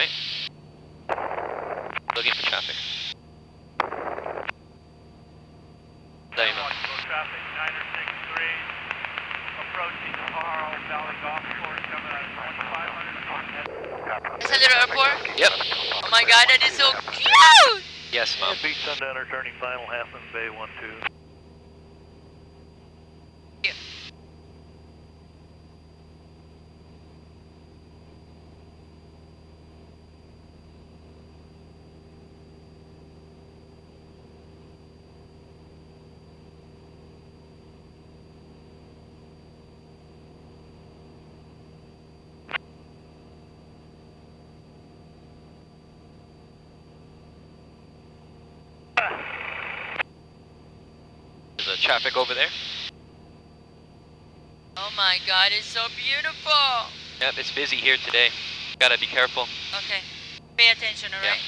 right. Looking for traffic. There you go. Traffic 963, approaching the Carl Valley Golf Course, coming out of 2500. Is that little airport? Yep. Oh my god, that is so cute! Yes, Mom. Beach Sundowner turning final, Half Moon Bay 1-2. There's traffic over there. Oh my god, it's so beautiful! Yep, it's busy here today. Gotta be careful. Okay, pay attention, alright?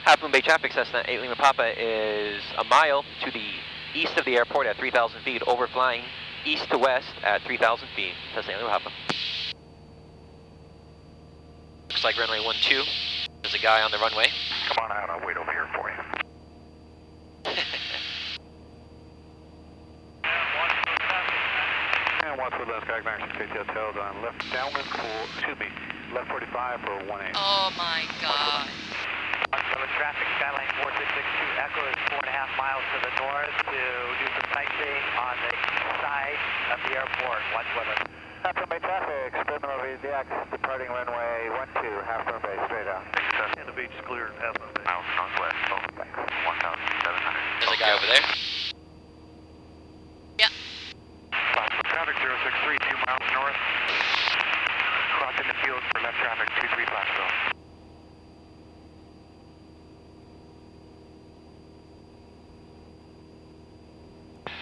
Half Moon Bay traffic, Cessna 8 Lima Papa is a mile to the east of the airport at 3,000 feet, overflying east to west at 3,000 feet. Cessna 8 Lima Papa. Looks like runway 12. There's a guy on the runway. Come on out, I'll wait over here for you. And watch for left Gag Max KTL tails on left downwind for, left 45 for 18. Oh my god. Traffic, Skyline 4662 Echo is 4.5 miles to the north to do some sightseeing on the east side of the airport. Watch weather. Half Moon Bay traffic, terminal VDX, departing runway 12, Half Moon Bay, straight out. And the beach is clear, Half Moon Bay. Miles northwest, 1,700. There's a guy over there. Yeah. Traffic 063, 2 miles north. Crossing the field for left traffic, 23 Flashville.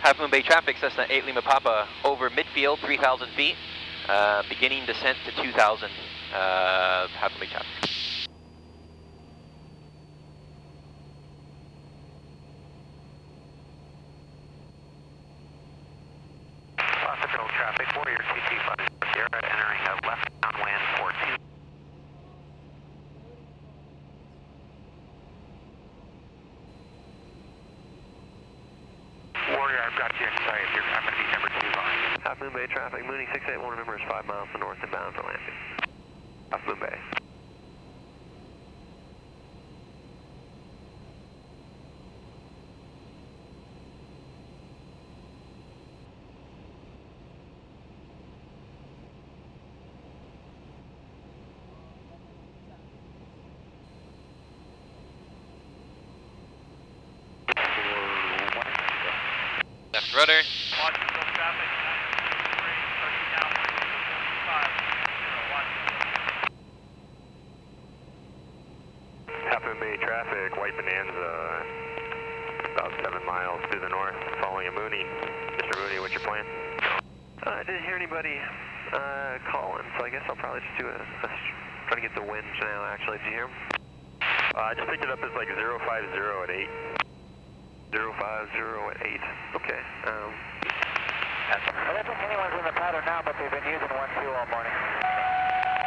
Half Moon Bay traffic, Cessna 8 Lima Papa over midfield, 3,000 feet. Beginning descent to 2,000. Half Moon Bay traffic. Control traffic, Warrior CT 5 Sierra entering a left downwind for 2. Warrior, I've got you in sight. I'm going to be number 2 line. Half Moon Bay traffic, Mooney 681, remember is 5 miles to north and bound for landing. Half Moon Bay. Left rudder. Watch for traffic 963, turning down 5, Half Moon Bay traffic, White Bonanza, about 7 miles to the north, following a Mooney. Mr. Mooney, what's your plan? I didn't hear anybody calling, so I guess I'll probably just do try to get the wind now, actually. Did you hear him? I just picked it up as like 050 at 8. 050 at 8. Okay. I don't think anyone's in the pattern now, but they've been using 1-2 all morning.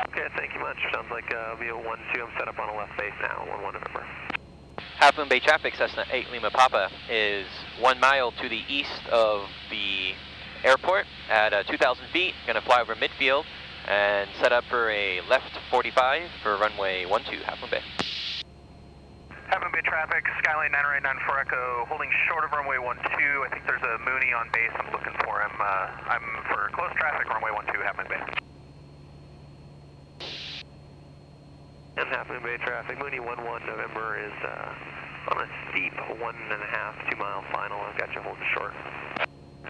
Okay, thank you much. Sounds like I'll be a 1-2. I'm set up on a left base now, 1-1 November. Half Moon Bay traffic, Cessna 8 Lima Papa is 1 mile to the east of the airport at 2,000 feet. Going to fly over midfield and set up for a left 45 for runway 12, Half Moon Bay. Half Moon Bay traffic, Skyline 989 for Echo, holding short of runway 12. I think there's a Mooney on base. I'm looking for him. I'm for close traffic, runway 12, Half Moon Bay. And Half Moon Bay traffic, Mooney 1-1 November is on a steep 1.5, 2 mile final. I've got you holding short.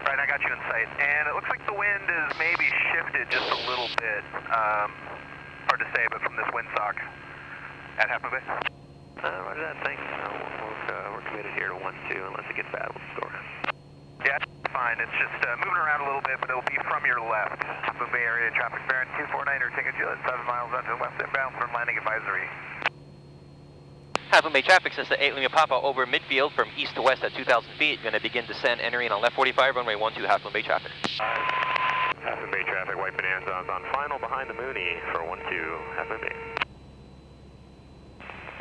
Right, I got you in sight. And it looks like the wind is maybe shifted just a little bit. Hard to say, but from this windsock at Half Moon Bay. Roger that, thanks. We're committed here to 1-2. Unless it gets bad, we'll score. Yeah, fine. It's just moving around a little bit, but it'll be from your left. Half Moon Bay area traffic bearing 249er, taking Juliet 7 miles out to the west inbound from landing advisory. Half Moon Bay traffic, Cessna 8 Lima Papa over midfield from east to west at 2,000 feet. Going to begin descent, entering on left 45, runway 12, Half Moon Bay traffic. Half Moon Bay traffic, White Bonanza is on final behind the Mooney for 1-2, Half Moon Bay.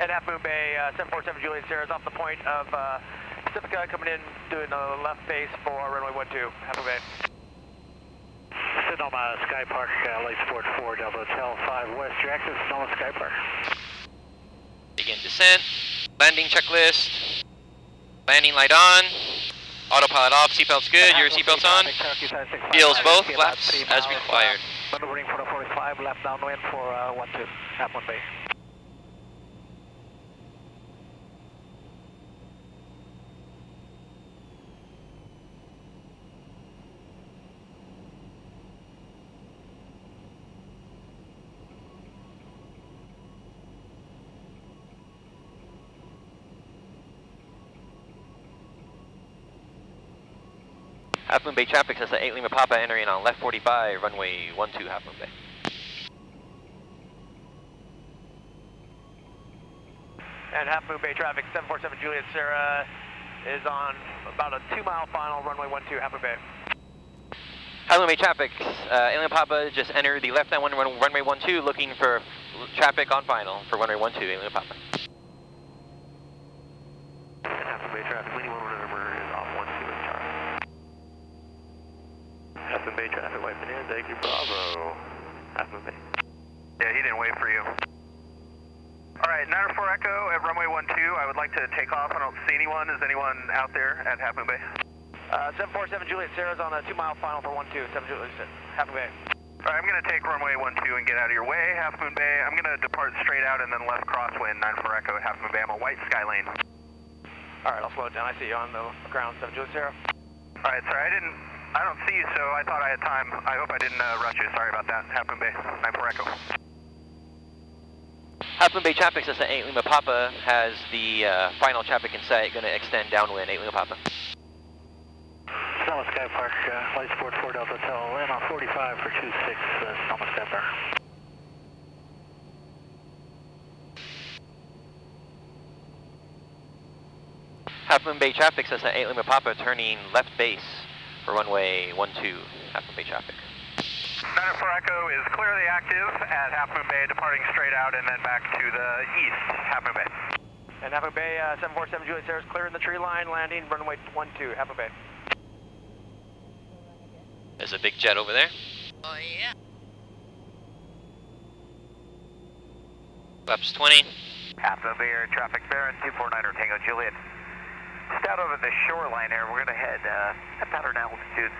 And Half Moon Bay, 747 Juliet Sierra is off the point of Pacifica, coming in, doing the left base for runway 12, Half Moon Bay. Sonoma Sky Park, light support 4, Delta Hotel 5 West, your access Sonoma Sky Park. Begin descent. Landing checklist. Landing light on. Autopilot off. Seatbelt's good. Your seatbelt's on. Feels both flaps as required. Maneuvering for the 45, left downwind for 12, Half Moon Bay. Half Moon Bay traffic, Cessna 8 Lima Papa entering on left 45, runway 12, Half Moon Bay. And Half Moon Bay traffic, 747 Juliet Sierra is on about a 2-mile final, runway 12, Half Moon Bay. Half Moon Bay traffic, 8 Lima Papa just entered the left downwind runway 12, looking for traffic on final for runway 12, 8 Lima Papa. Half Moon Bay traffic, leading 11 number is off 12 with Charlie. Half Moon Bay traffic, White Bonanza, AQ Bravo. Half Moon Bay. Yeah, he didn't wait for you. Alright, 904 Echo at runway 12, I would like to take off. I don't see anyone. Is anyone out there at Half Moon Bay? 747 Juliet Sierra's on a 2-mile final for 12, 7 Juliet Half Moon Bay. Alright, I'm going to take runway 12 and get out of your way, Half Moon Bay. I'm going to depart straight out and then left crosswind, 94 Echo at Half Moon Bay. I'm a white sky lane. Alright, I'll slow it down. I see you on the ground, 7 Juliet Sierra. Alright, sorry, I don't see you, so I thought I had time. I hope I didn't rush you. Sorry about that. Half Moon Bay, 94 Echo. Half Moon Bay traffic, Cessna 8 Lima Papa has the final traffic in sight, going to extend downwind, 8 Lima Papa. Sonoma Sky Park, light support 4, Delta Hotel, land on 45 for 26, Sonoma Sky Park. Half Moon Bay traffic, Cessna 8 Lima Papa turning left base for runway 12, Half Moon Bay traffic. 94 Echo is clearly active at Half Moon Bay, departing straight out and then back to the east, Half Moon Bay. And Half Moon Bay, 747 Juliet Sierra is clearing the tree line, landing runway 12, Half Moon Bay. There's a big jet over there. Oh yeah. Flaps 20. Half Moon Bay air traffic, Baron 249er Tango Juliet. Just out over the shoreline here, we're going to head at pattern altitude.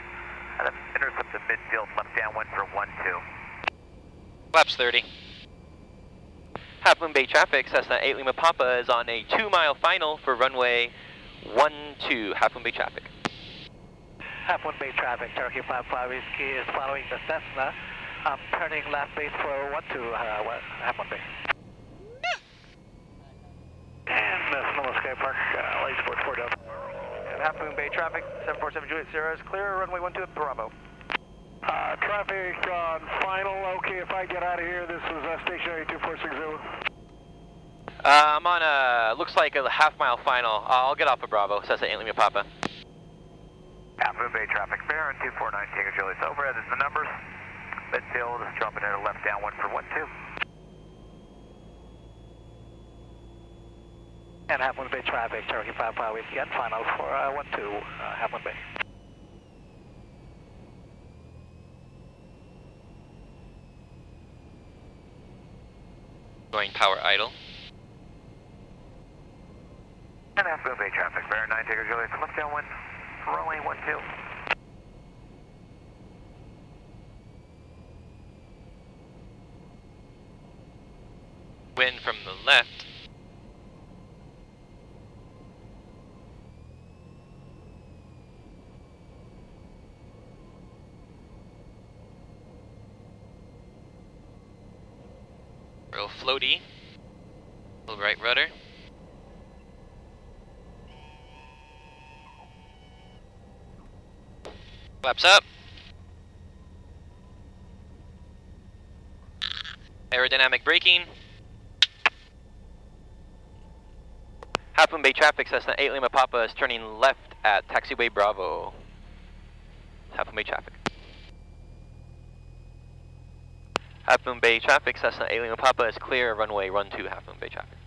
And then intercept the midfield, left downwind for 12. Flaps 30. Half Moon Bay traffic, Cessna 8 Lima Papa is on a 2-mile final for runway 12, Half Moon Bay traffic. Half Moon Bay traffic, Cherokee 55 Whiskey is following the Cessna. I'm turning left base for 12, Half Moon Bay. And Sonoma Sky Park, light support 4 Delta. And Half Moon Bay traffic, 747 Juliet Sierra is clear, runway 12, Bravo. Traffic on final, okay, if I get out of here, this is stationary 2460. I'm on a, looks like a half-mile final. I'll get off of Bravo, Cessna 8 Lima Papa. Half Moon Bay traffic, Baron 249 Tango Juliet. Overhead is the numbers. Midfield is dropping in a left downwind for 12. And Half Moon Bay traffic, Cherokee 55 Whiskey and final for 12, Half Moon Bay. Going power idle. And Half Moon Bay traffic, Baron 9 Tango Juliet, left downwind, runway 12. Wind from the left. Real floaty. Little right rudder. Flaps up. Aerodynamic braking. Half Moon Bay traffic, Cessna 8 Lima Papa is turning left at taxiway Bravo. Half Moon Bay traffic. Half Moon Bay traffic, Cessna 8 Lima Papa is clear, runway 12, Half Moon Bay traffic.